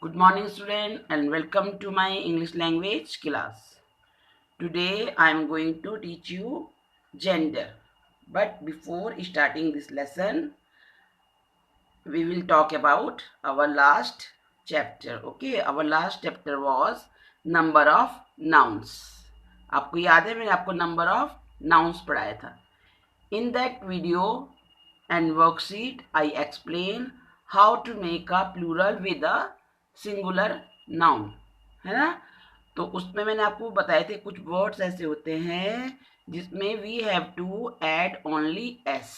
Good morning student and welcome to my English language class. Today I am going to teach you gender. But before starting this lesson, we will talk about our last chapter. Okay, our last chapter was number of nouns. आपको याद है मैंने आपको number of nouns पढ़ाया था. In that video and worksheet, I explain how to make a plural with a singular noun. है ना? तो उसमें मैंने आपको बताए थे कुछ वर्ड्स ऐसे होते हैं जिसमें we have to add only S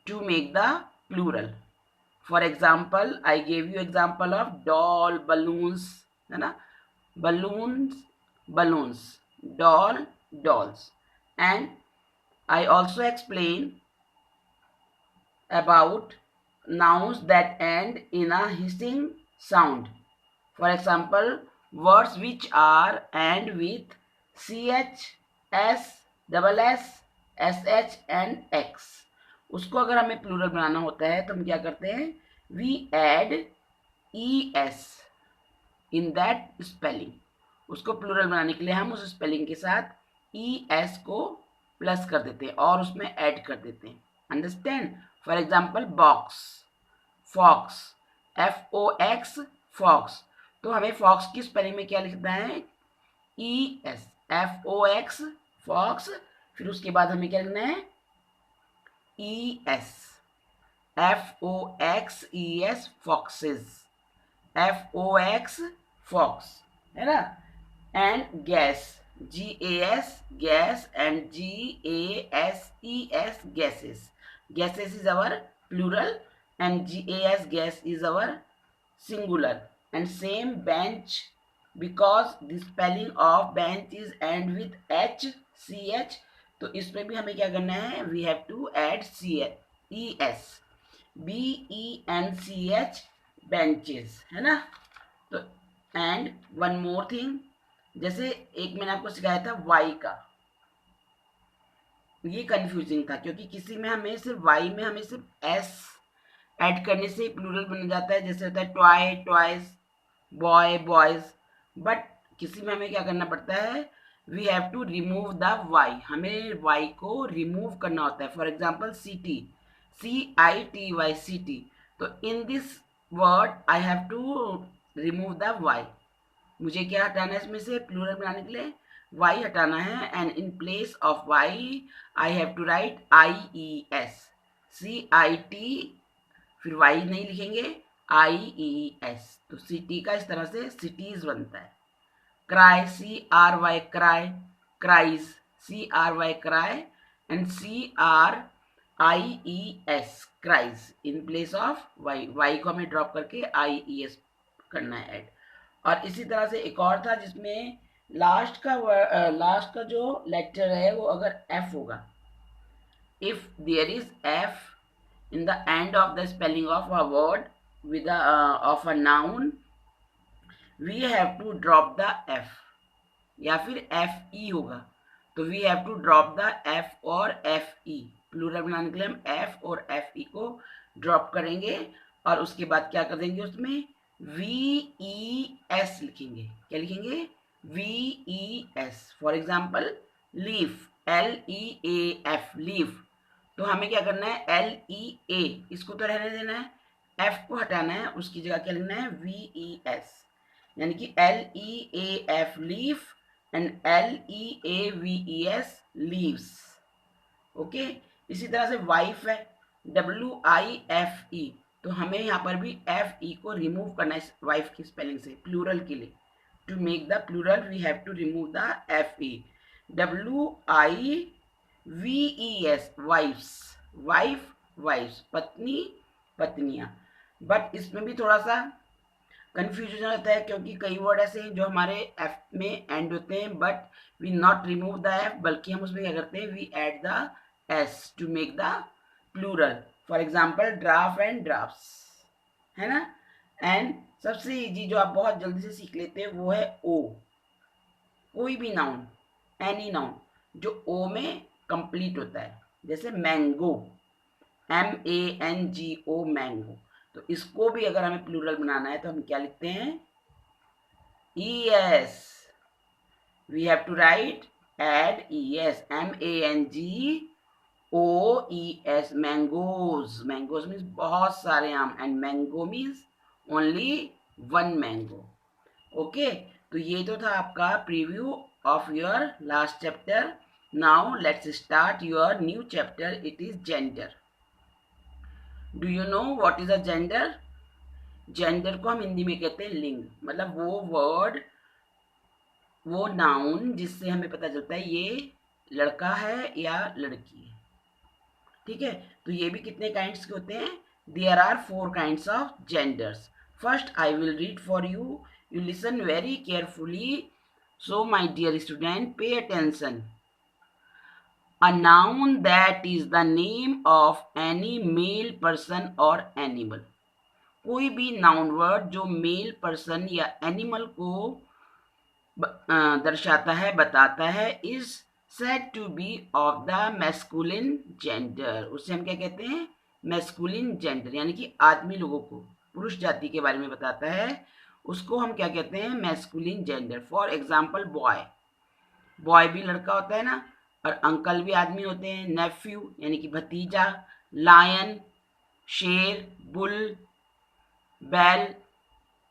to make the plural. For example I gave you example of doll, balloons, है ना? Balloons, balloons, doll, dolls. And I also explain about nouns that end in a hissing sound. For example, words which are end with ch, s, double s, sh and x. उसको अगर हमें plural बनाना होता है तो हम क्या करते हैं? We add es in that spelling. उसको प्लूरल बनाने के लिए हम उस स्पेलिंग के साथ es को प्लस कर देते हैं और उसमें ऐड कर देते हैं. Understand? For example box, fox, FOX, fox. तो हमें फॉक्स की स्पेलिंग में क्या लिखना है? ES, FOX, fox. फिर उसके बाद हमें क्या लिखना है? ES, FOXES, foxes, FOX, fox, है ना? And gas, GAS, gas, and GASES, gases. Gases is our plural and GAS, gas, is our singular. And same bench, because the spelling of bench is end with H, CH. तो इसमें भी हमें क्या करना है? We have to add ES, BENCH, benches, है ना? तो and one more thing, जैसे एक मैंने आपको सिखाया था वाई का, ये कंफ्यूजिंग था क्योंकि किसी में हमें सिर्फ वाई में हमें सिर्फ एस ऐड करने से प्लूरल बन जाता है. जैसे होता है toy, toys, boy, boys. But किसी में हमें क्या करना पड़ता है? We have to remove the Y. हमें वाई को रिमूव करना होता है. For example city, CITY, city. तो in this word I have to remove the Y. मुझे क्या हटाना है इसमें से प्लूरल बनाने के लिए? वाई हटाना है. And in place of Y I have to write IES, CIT. फिर वाई नहीं लिखेंगे, IES. तो सिटी का इस तरह से सिटीज बनता है. Cry, CRY, cry, cries, CRY, cry. And CRIES, cries. In place of Y, Y को हमें ड्रॉप करके IES करना है ऐड. और इसी तरह से एक और था जिसमें लास्ट का जो लेटर है वो अगर F होगा, if there is F in the end of the spelling of a word with of a noun, we have to drop the F. या फिर FE होगा तो we have to drop the F और FE. Plural बनाने के लिए हम F और FE को ड्रॉप करेंगे और उसके बाद क्या कर देंगे? उसमें VES लिखेंगे. क्या लिखेंगे? VES. For example leaf, LEAF, leaf. तो हमें क्या करना है? LEA, इसको तो रहने देना है, F को हटाना है, उसकी जगह क्या लिखना है? VES. यानी कि LEAF, leaf, and LEAVES, leaves. Okay. इसी तरह से वाइफ है, WIFE. तो हमें यहाँ पर भी FE को रिमूव करना है वाइफ की स्पेलिंग से प्लूरल के लिए. To make the plural we have to remove the FE. WIVES, wifes, wife, wifes, पत्नी, पत्नियां. बट इसमें भी थोड़ा सा कंफ्यूजन होता है क्योंकि कई वर्ड ऐसे हैं जो हमारे एफ में एंड होते हैं but we not remove the F, बल्कि हम उसमें क्या करते हैं? We add the S to make the plural. For example draft and drafts, है ना? एंड सबसे इजी जो आप बहुत जल्दी से सीख लेते हैं वो है ओ. कोई भी नाउन, एनी नाउन जो ओ में कंप्लीट होता है, जैसे मैंगो, MANGO, मैंगो. तो इसको भी अगर हमें प्लूरल बनाना है तो हम क्या लिखते हैं, ES. We have to write add ES, MANGOES, mangoes. Mangoes means बहुत सारे आम, and mango means only one mango. Okay, तो ये तो था आपका preview of your last chapter. Now let's start your new chapter. It is gender. Do you know what is a gender? Gender को हम हिंदी में कहते हैं लिंग, मतलब वो वर्ड, वो नाउन जिससे हमें पता चलता है ये लड़का है या लड़की है। ठीक है, तो ये भी कितने काइंड्स के होते हैं? There are 4 kinds of genders. First I will read for you. You listen very carefully. So my dear student, pay attention. A noun that is the name of any male person or animal. कोई भी noun word जो male person या animal को दर्शाता है, बताता है, is said to be of the masculine gender. उसे हम क्या कहते हैं? मैस्कुलिन जेंडर, यानी कि आदमी लोगों को, पुरुष जाति के बारे में बताता है, उसको हम क्या कहते हैं? Masculine gender. For example boy. Boy भी लड़का होता है ना, और अंकल भी आदमी होते हैं. नेफ्यू यानी कि भतीजा. लायन शेर. बुल बैल,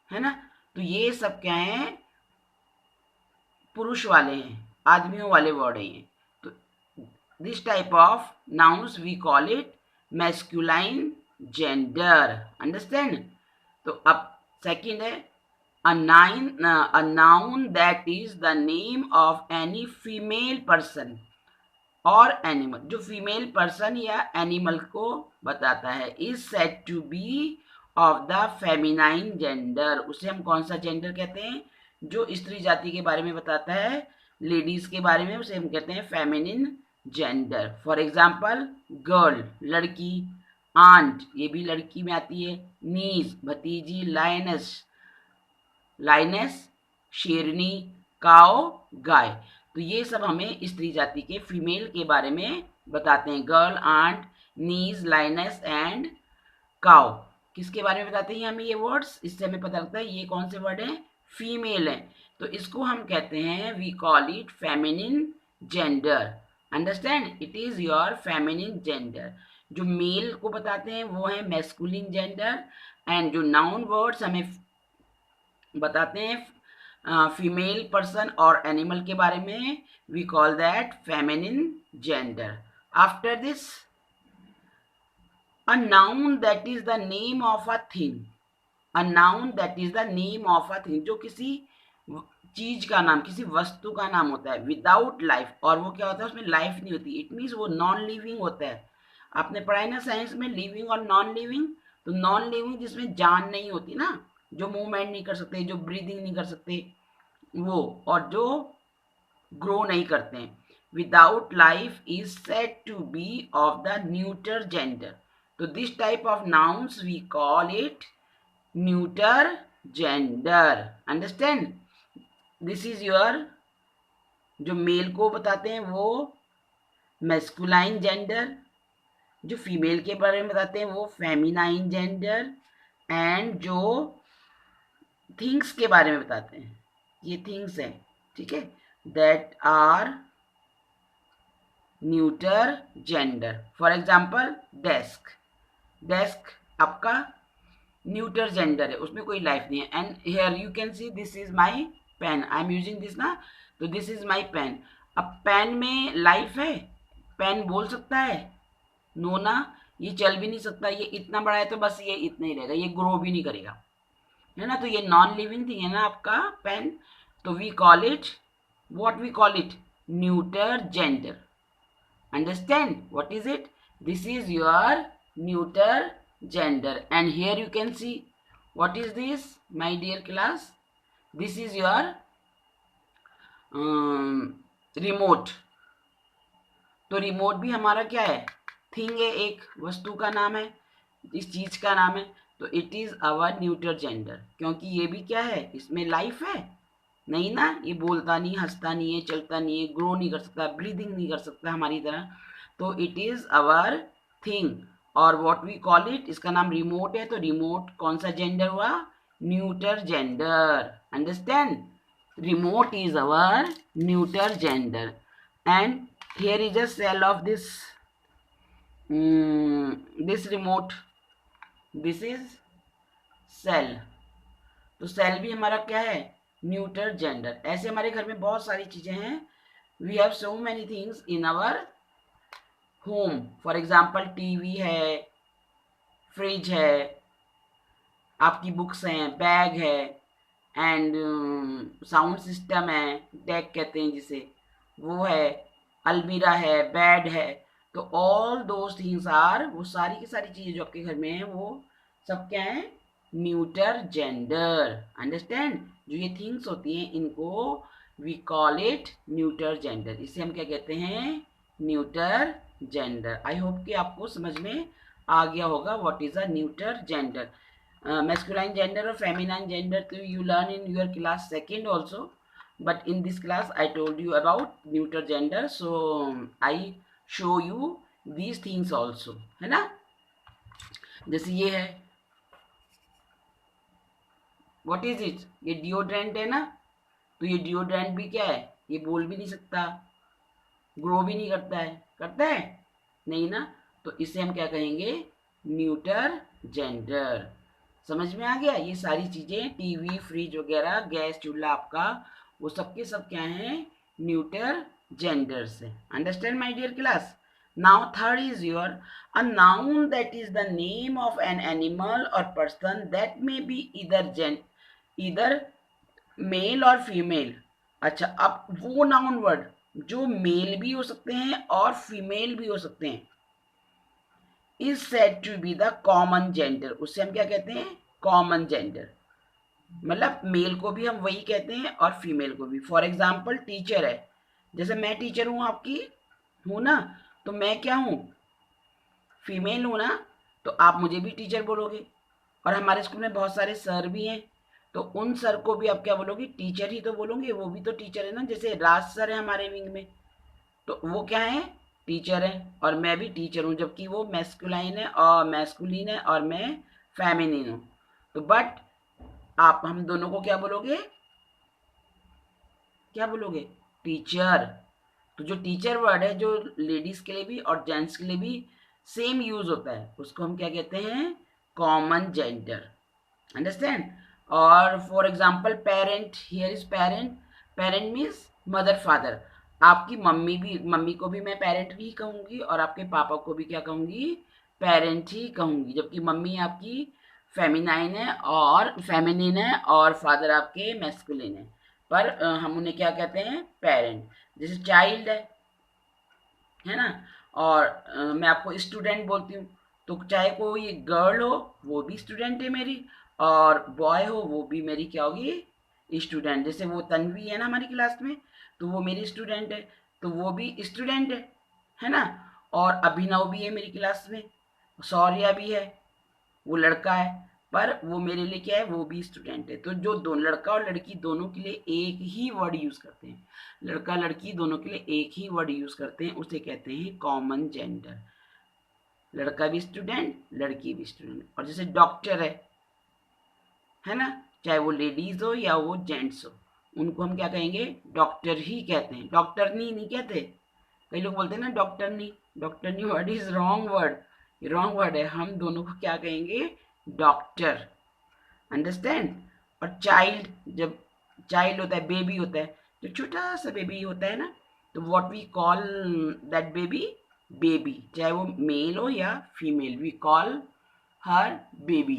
है ना. तो ये सब क्या है? पुरुष वाले हैं, आदमियों वाले वर्ड हैं. तो this type of nouns we call it masculine gender. Understand? तो अब सेकंड है a noun that is the name of any female person और एनिमल, जो फीमेल पर्सन या एनिमल को बताता है, is said to be of the feminine gender. उसे हम कौन सा जेंडर कहते हैं? जो स्त्री जाति के बारे में बताता है, लेडीज के बारे में, उसे हम कहते हैं feminine gender. For example girl लड़की. आंट ये भी लड़की में आती है. नीज भतीजी. लाइनेस शेरनी. काओ गाय. तो ये सब हमें स्त्री जाति के फीमेल के बारे में बताते हैं. Girl, aunt, niece, lioness and cow. किसके बारे में बताते हैं हमें ये वर्ड्स? इससे हमें पता लगता है ये कौन से वर्ड हैं? फीमेल हैं. तो इसको हम कहते हैं, we call it feminine gender. Understand? It is your feminine gender. जो मेल को बताते हैं वो है मैस्कुलिन जेंडर, एंड जो नाउन वर्ड्स हमें बताते हैं फीमेल पर्सन और एनिमल के बारे में, we call that feminine gender. After this, a noun that is the name of a thing. A noun that is the name of a thing, जो किसी चीज का नाम, किसी वस्तु का नाम होता है, विदाउट लाइफ. और वो क्या होता है? उसमें लाइफ नहीं होती. इट मीन्स वो नॉन लिविंग होता है. आपने पढ़ा है ना साइंस में, लिविंग और नॉन लिविंग. तो नॉन लिविंग जिसमें जान नहीं होती ना, जो मूवमेंट नहीं कर सकते, जो ब्रीदिंग नहीं कर सकते, वो, और जो ग्रो नहीं करते हैं. Without life is said to be of the neuter gender. तो this type of nouns we call it neuter gender. Understand? This is your, जो मेल को बताते हैं वो मैस्कुलाइन जेंडर, जो फीमेल के बारे में बताते हैं वो फेमिनाइन जेंडर, एंड जो थिंग्स के बारे में बताते हैं, ये थिंग्स हैं, ठीक है, that are neuter gender. For example desk. Desk आपका न्यूटर जेंडर है, उसमें कोई लाइफ नहीं है. And here you can see this is my pen. I am using this ना, तो दिस इज माई पेन. अब पेन में लाइफ है? पेन बोल सकता है? नो ना, ये चल भी नहीं सकता. ये इतना बड़ा है तो बस ये इतना ही रहेगा, ये ग्रो भी नहीं करेगा, है ना. तो ये नॉन लिविंग थिंग है ना आपका पेन. तो we call it, what we call it? Neuter gender. Understand? What is it? This is your neuter gender. And here you can see, what is this, my dear class? This is your remote. तो remote भी हमारा क्या है? Thing है, एक वस्तु का नाम है, इस चीज का नाम है. तो it is our neuter gender, क्योंकि ये भी क्या है? इसमें लाइफ है नहीं ना, ये बोलता नहीं, हंसता नहीं है, चलता नहीं है, ग्रो नहीं कर सकता, ब्रीदिंग नहीं कर सकता हमारी तरह. तो इट इज आवर थिंग. और व्हाट वी कॉल इट, इसका नाम रिमोट है, तो रिमोट कौन सा जेंडर हुआ, neuter gender. Understand, remote is our neuter gender. And here is a cell of this remote, this is cell. तो सेल भी हमारा क्या है, न्यूटर जेंडर. ऐसे हमारे घर में बहुत सारी चीजें हैं. We have so many things in our home. For example TV है, फ्रिज है, आपकी बुक्स हैं, बैग है, एंड साउंड सिस्टम है, डेक कहते हैं जिसे, वो है, अलमीरा है, बेड है. तो ऑल दोज थिंग्स आर, वो सारी की सारी चीजें जो आपके घर में हैं वो सब क्या है, न्यूटर जेंडर. अंडरस्टैंड, जो ये थिंग्स होती हैं इनको we call it neuter gender. इसे हम क्या कहते हैं, न्यूटर जेंडर. आई होप कि आपको समझ में आ गया होगा what is a neuter gender. Masculine gender or feminine gender to you learn in your class second also, but in this class I told you about neuter gender, so I show you these things also, है ना. जैसे ये है, what is it, ये deodorant है ना. तो ये डिओड्रेंट भी क्या है, ये बोल भी नहीं सकता, ग्रो भी नहीं करता है, करता है नहीं ना. तो इसे हम क्या कहेंगे, न्यूटर जेंडर. समझ में आ गया. ये सारी चीजें, टीवी, फ्रिज वगैरह, गैस चूल्हा आपका, वो सब के सब क्या हैं, न्यूटर जेंडर से. Understand my dear class. Now third is your, a noun that is the name of an animal और person that may be either male और फीमेल. अच्छा, अब वो नाउन वर्ड जो मेल भी हो सकते हैं और फीमेल भी हो सकते हैं, is said to be the common gender. उससे हम क्या कहते हैं, कॉमन जेंडर. मतलब मेल को भी हम वही कहते हैं और फीमेल को भी. फॉर एग्जाम्पल टीचर है, जैसे मैं टीचर हूं आपकी, हूं ना, तो मैं क्या हूं, फीमेल हूं ना, तो आप मुझे भी टीचर बोलोगे. और हमारे स्कूल में बहुत सारे सर भी हैं, तो उन सर को भी आप क्या बोलोगे, टीचर ही तो बोलोगे. वो भी तो टीचर है ना. जैसे राज सर है हमारे विंग में, तो वो क्या है, टीचर है, और मैं भी टीचर हूँ, जबकि वो मैस्कुलिन है और मैं फेमिनिन हूँ. तो बट आप हम दोनों को क्या बोलोगे, क्या बोलोगे, टीचर. तो जो टीचर वर्ड है, जो लेडीज के लिए भी और जेंट्स के लिए भी सेम यूज होता है, उसको हम क्या कहते हैं, कॉमन जेंडर. अंडरस्टैंड. और for example parent, here is parent. Parent means mother father. आपकी मम्मी को भी मैं पेरेंट ही कहूंगी और आपके पापा को भी क्या कहूंगी, पेरेंट ही कहूंगी. जबकि मम्मी आपकी फेमिनिन है और फादर आपके मैस्कुलिन है, पर हम उन्हें क्या कहते हैं, पेरेंट. जैसे चाइल्ड है ना. और मैं आपको स्टूडेंट बोलती हूँ, तो चाहे कोई गर्ल हो वो भी स्टूडेंट है मेरी, और बॉय हो वो भी मेरी क्या होगी, स्टूडेंट. जैसे वो तन्वी है ना हमारी क्लास में, तो वो मेरी स्टूडेंट है, तो वो भी स्टूडेंट है ना. और अभिनव भी है मेरी क्लास में, शौर्या भी है, वो लड़का है, पर वो मेरे लिए क्या है, वो भी स्टूडेंट है. तो जो दो लड़का और लड़की दोनों के लिए एक ही वर्ड यूज करते हैं, लड़का लड़की दोनों के लिए एक ही वर्ड यूज करते हैं, उसे कहते हैं कॉमन जेंडर. लड़का भी स्टूडेंट, लड़की भी स्टूडेंट. और जैसे डॉक्टर है ना, चाहे वो लेडीज हो या वो जेंट्स हो, उनको हम क्या कहेंगे, डॉक्टर ही कहते हैं, डॉक्टर नहीं कहते. कई लोग बोलते हैं ना डॉक्टरनी. डॉक्टरनी word is wrong word, wrong word है. हम दोनों को क्या कहेंगे, डॉक्टर. अंडरस्टैंड. और चाइल्ड, जब चाइल्ड होता है, बेबी होता है, जो छोटा सा बेबी होता है ना, तो what we call that baby, baby. चाहे वो मेल हो या female, we call her baby.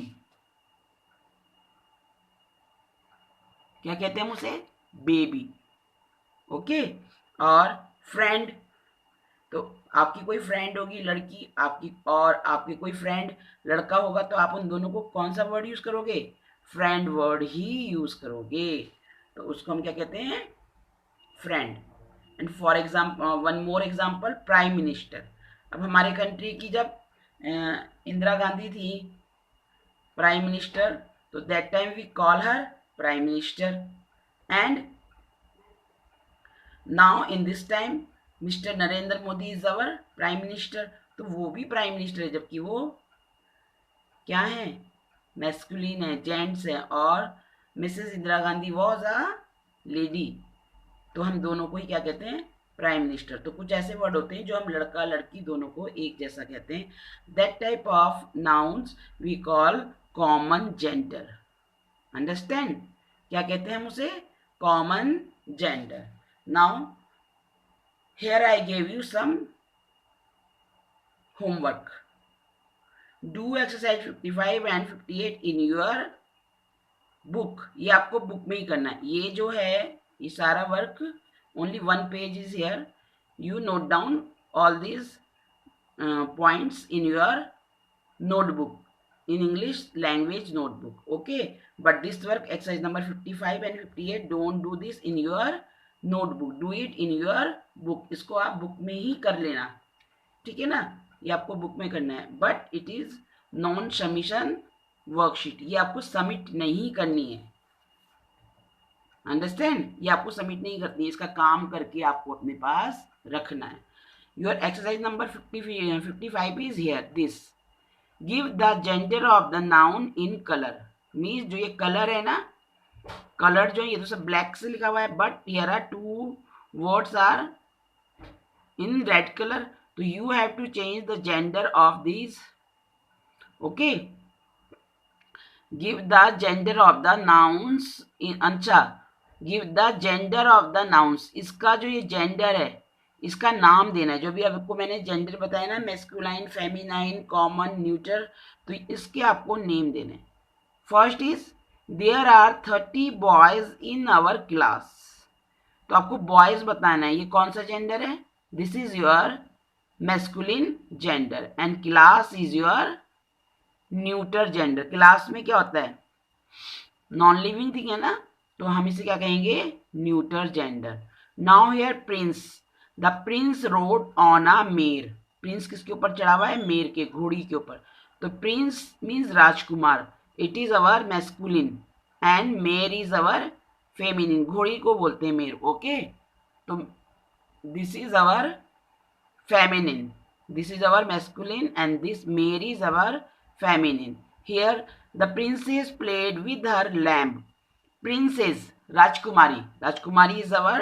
क्या कहते हैं हम उसे, बेबी. ओके. और फ्रेंड, तो आपकी कोई फ्रेंड होगी लड़की आपकी, और आपकी कोई फ्रेंड लड़का होगा, तो आप उन दोनों को कौन सा वर्ड यूज करोगे, फ्रेंड वर्ड ही यूज करोगे. तो उसको हम क्या कहते हैं, friend. And for example, one more example, prime minister. अब हमारे कंट्री की जब इंदिरा गांधी थी प्राइम मिनिस्टर, तो that time we call her prime minister. And now in this time Mr. Narendra Modi is our Prime Minister. तो वो भी prime minister है, जबकि वो क्या है, मैस्कुलिन है, जेंट्स है, और Mrs Indira Gandhi was a lady, तो हम दोनों को ही क्या कहते हैं, प्राइम मिनिस्टर। तो कुछ ऐसे वर्ड होते हैं जो हम लड़का लड़की दोनों को एक जैसा कहते हैं। That type of nouns we call common gender. Understand, क्या कहते हैं हम उसे, common gender. Now here I give you some homework. Do exercise 55 and 58 in your book. ये आपको बुक में ही करना है। ये जो है ये सारा work, only one page is here, you note down all these points in your notebook, in English language notebook, okay? But this work, exercise number 55 and 58, don't do this in your notebook, do it in your book। इसको आप book में ही कर लेना, ठीक है ना, ये आपको बुक में करना है। But it is non submission worksheet, ये आपको सबमिट नहीं करनी है। अंडरस्टैंड, ये आपको सबमिट नहीं करनी है, इसका काम करके आपको अपने पास रखना है। Your exercise number 55 is here. This give the gender of the noun in colour. Means जो ये कलर है ना, कलर जो है ये तो सब ब्लैक से लिखा हुआ है, but here are two words are in red colour, तो you have to change the gender of this, okay? Give the gender of the nouns in, अच्छा, give the gender of the nouns, इसका जो ये gender है इसका नाम देना है। जो भी आपको मैंने जेंडर बताया ना, मैस्कुलाइन, फेमिनाइन, कॉमन, न्यूट्रल, तो इसके आपको नेम देने। First is there are 30 boys in our class, तो आपको बॉयज बताना है, ये कौन सा जेंडर है, this is your masculine gender, and class is your neutral gender. Class में क्या होता है, नॉन लिविंग थिंग है ना, तो हम इसे क्या कहेंगे, neutral gender. Now here Prince, the Prince road on a मेर, प्रिंस किसके ऊपर चढ़ा हुआ है, मेर के, घोड़ी के ऊपर, तो Prince means Rajkumar, it is our masculine, and मेर इज अवर फेमिनिन, घोड़ी को बोलते हैं मेर, ओके? तो this is our feminine, this is our masculine, and this Mary is our feminine. Here the princess played with her lamb. Princess, Rajkumari, Rajkumari is our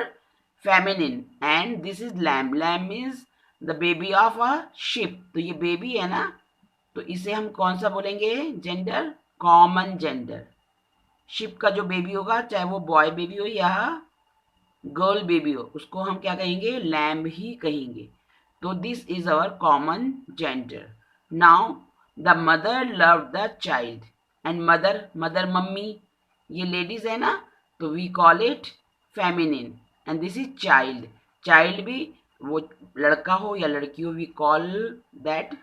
feminine, and this is lamb, lamb is the baby of a sheep, तो ये baby है ना, तो इसे हम कौन सा बोलेंगे जेंडर, कॉमन जेंडर। शिप का जो बेबी होगा, चाहे वो बॉय बेबी हो या गर्ल बेबी हो, उसको हम क्या कहेंगे, लैम्ब ही कहेंगे। तो this is our common gender. Now the mother love the child, and mother, mother mummy, ये लेडीज है ना, तो we call it feminine, and this is child, child भी वो लड़का हो या लड़की हो, वी कॉल दैट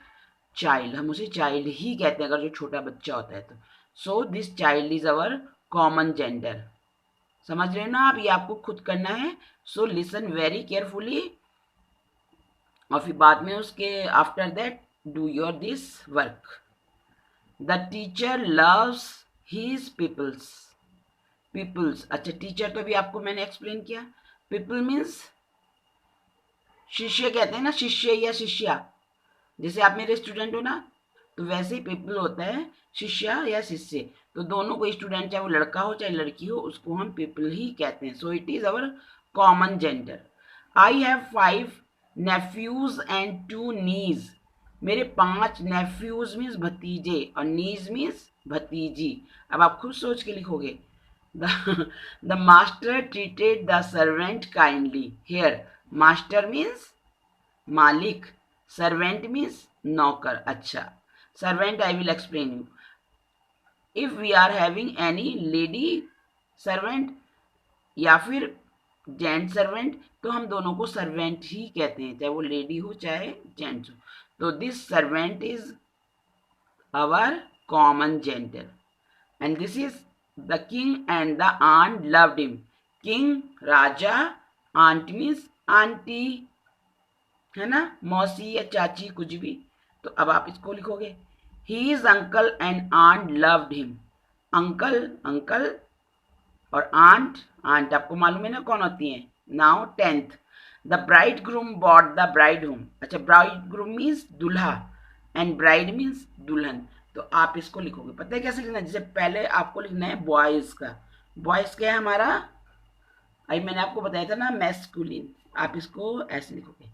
चाइल्ड, हम उसे चाइल्ड ही कहते हैं अगर जो छोटा बच्चा होता है तो। So this child is our common gender. समझ रहे हो ना आप, ये आपको खुद करना है, सो लिसन वेरी केयरफुली, और फिर बाद में उसके after that do your this work. The teacher loves his peoples, peoples, अच्छा टीचर तो भी आपको मैंने एक्सप्लेन किया, पीपल मीन्स शिष्य कहते हैं ना, शिष्य या शिष्या, जैसे आप मेरे स्टूडेंट हो ना, तो वैसे ही पीपल होता है शिष्य या शिष्य, तो दोनों को स्टूडेंट, चाहे वो लड़का हो चाहे लड़की हो, उसको हम पीपल ही कहते हैं। So it is our common gender. I have 5 nephews and 2 नीज, मेरे 5 नेफ्यूज मीन्स भतीजे, और नीज मीन्स भतीजी। अब आप खुद सोच के लिखोगे, the master treated the servant kindly. Here master means मालिक, सर्वेंट मीन्स नौकर। अच्छा, servant I will explain you. If we are having any lady servant या फिर जेंट सर्वेंट, तो हम दोनों को सर्वेंट ही कहते हैं, चाहे वो लेडी हो चाहे जेंट्स हो। तो this servant is our common gender, and this is the king and the aunt loved him. King राजा, आंट मीन्स आंटी, है ना, मौसी या चाची कुछ भी। तो अब आप इसको लिखोगे, His uncle and aunt loved him. Uncle uncle और आंट, आंट आपको मालूम है ना कौन होती है। Now 10th, the bride groom bought the bride home. अच्छा, ब्राइड ग्रूम मीन्स दूल्हा एंड ब्राइड मीन्स दुल्हन। तो आप इसको लिखोगे, पता है कैसे लिखना है? जैसे पहले आपको लिखना है बॉयज का। बॉयज क्या है हमारा? अभी मैंने आपको बताया था ना, मैस्कुलिन। आप इसको ऐसे लिखोगे,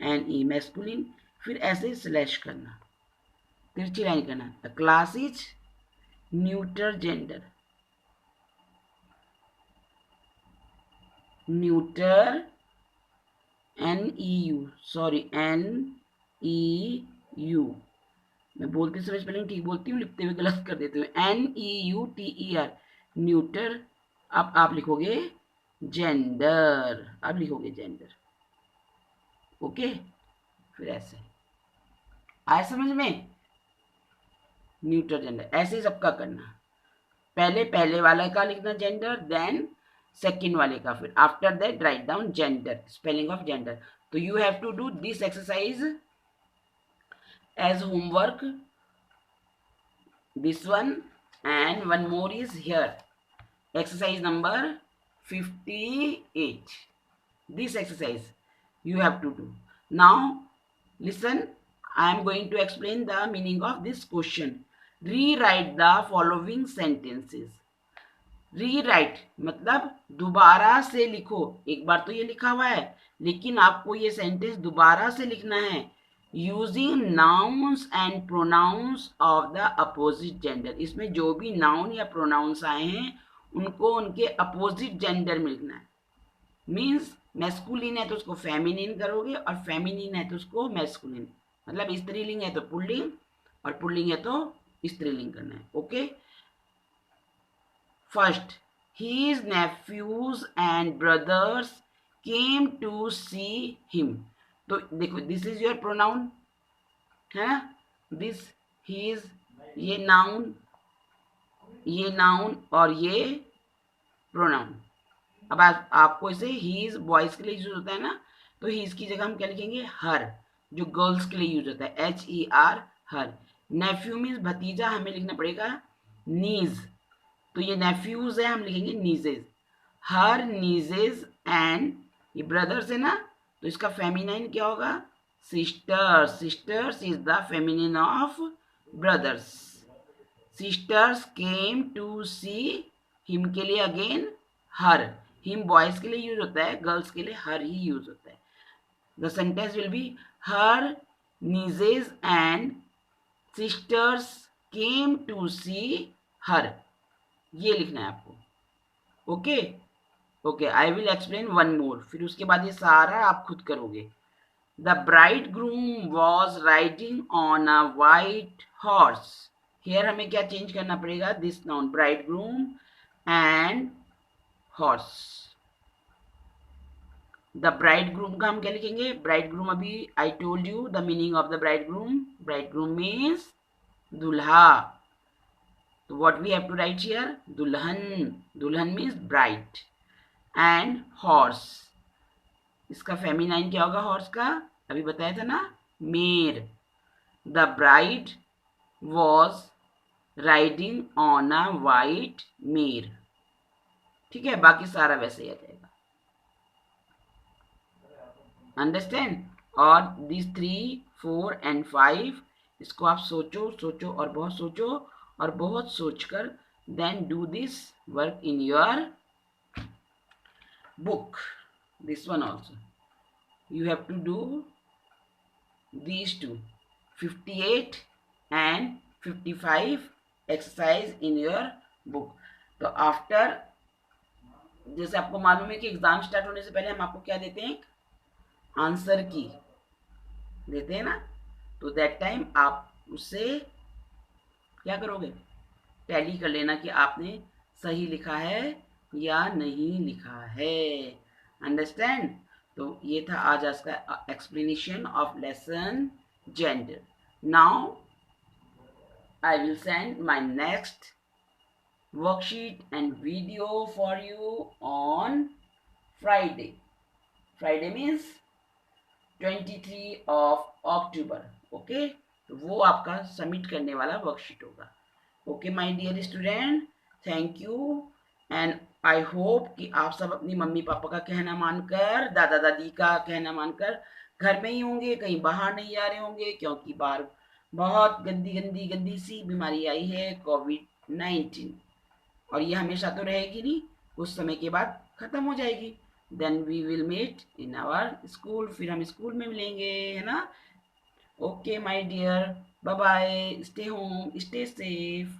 MASCULINE, मैस्कुलिन। फिर ऐसे स्लैश करना, तिरछी लाइन करना। The class is neuter gender, neuter NEU, sorry NEU। मैं बोलते समय स्पेलिंग ठीक बोलती हूँ, लिखते हुए गलत कर देती हूँ। NEUTER, neuter. अब आप लिखोगे जेंडर, अब लिखोगे जेंडर। ओके, फिर ऐसे आया समझ में? न्यूटर जेंडर, ऐसे ही सबका करना। पहले पहले वाले का लिखना जेंडर, देन सेकंड वाले का, फिर after that write down gender, spelling of gender. तो you have to do this exercise as homework, this one, and one more is here, exercise number 58. This exercise you have to do. Now listen, I am going to explain the meaning of this question. Rewrite the following sentences. Rewrite मतलब दोबारा से लिखो। एक बार तो ये लिखा हुआ है, लेकिन आपको ये सेंटेंस दोबारा से लिखना है using nouns and pronouns of the opposite gender. इसमें जो भी नाउन या प्रोनाउंस आए हैं उनको उनके अपोजिट जेंडर में लिखना है। मीन्स मैस्कुलिन है तो उसको फेमिनिन करोगे, और फेमिनिन है तो उसको मैस्कुलिन। मतलब स्त्रीलिंग है तो पुल्लिंग, और पुल्लिंग है तो स्त्रीलिंग करना है। Okay, First, his nephews and brothers came to see him. तो देखो, this is your pronoun है ना, this, his, ये नाउन और ये प्रोनाउन। अब आपको इसे हीज बॉयज के लिए यूज होता है ना, तो हीज की जगह हम क्या लिखेंगे? हर, जो गर्ल्स के लिए यूज होता है, HER, हर। नेफ्यू मीन्स भतीजा, हमें लिखना पड़ेगा नीज, तो ये नेफ्यूज है, हम लिखेंगे नीजेज। हर नीजेज एंड, ये ब्रदर्स है ना, तो इसका फेमिनाइन क्या होगा? Sisters. Sisters is the feminine of brothers. Sisters came to see him के लिए अगेन हर। हिम बॉयज के लिए यूज होता है, गर्ल्स के लिए हर ही यूज होता है। The sentence will be her nieces and sisters came to see her. ये लिखना है आपको। Okay okay, I will explain one more, फिर उसके बाद ये सारा आप खुद करोगे। The bridegroom was riding on a white horse. Here हमें क्या चेंज करना पड़ेगा? This noun bridegroom and horse. The bridegroom का हम क्या लिखेंगे? ब्राइड ग्रूम, अभी I told you the meaning of the bride groom. Bride groom means दूल्हा। So what we have to write here? Dulhan. Dulhan means bride. And horse. इसका feminine क्या होगा horse का? अभी बताया था ना, मेर। The bride was riding on a white मेर। ठीक है, बाकी सारा वैसे ही आ जाएगा। अंडरस्टैंड? और दिस 3, 4 and 5, इसको आप सोचो सोचो और बहुत सोचो और बहुत सोचकर then do this work in your book. This one also you have to do these two, 58 and 55 exercise in your book. तो after, जैसे आपको मालूम है कि एग्जाम स्टार्ट होने से पहले हम आपको क्या देते हैं? आंसर की देते हैं ना, तो दैट टाइम आप उससे क्या करोगे? टैली कर लेना कि आपने सही लिखा है या नहीं लिखा है। अंडरस्टैंड? तो ये था आज का explanation of lesson gender. Now I will send my next worksheet and video for you on Friday. Friday means 23 of October. Okay, तो वो आपका सबमिट करने वाला वर्कशीट होगा। Okay my dear student, thank you. And I hope कि आप सब अपनी मम्मी पापा का कहना मानकर, दादा दादी का कहना मानकर घर में ही होंगे, कहीं बाहर नहीं जा रहे होंगे, क्योंकि बाहर बहुत गंदी गंदी गंदी सी बीमारी आई है, कोविड-19। और ये हमेशा तो रहेगी नहीं, कुछ समय के बाद खत्म हो जाएगी। Then we will meet in our school, फिर हम स्कूल में मिलेंगे, है ना। Okay my dear, bye bye, stay home, stay safe.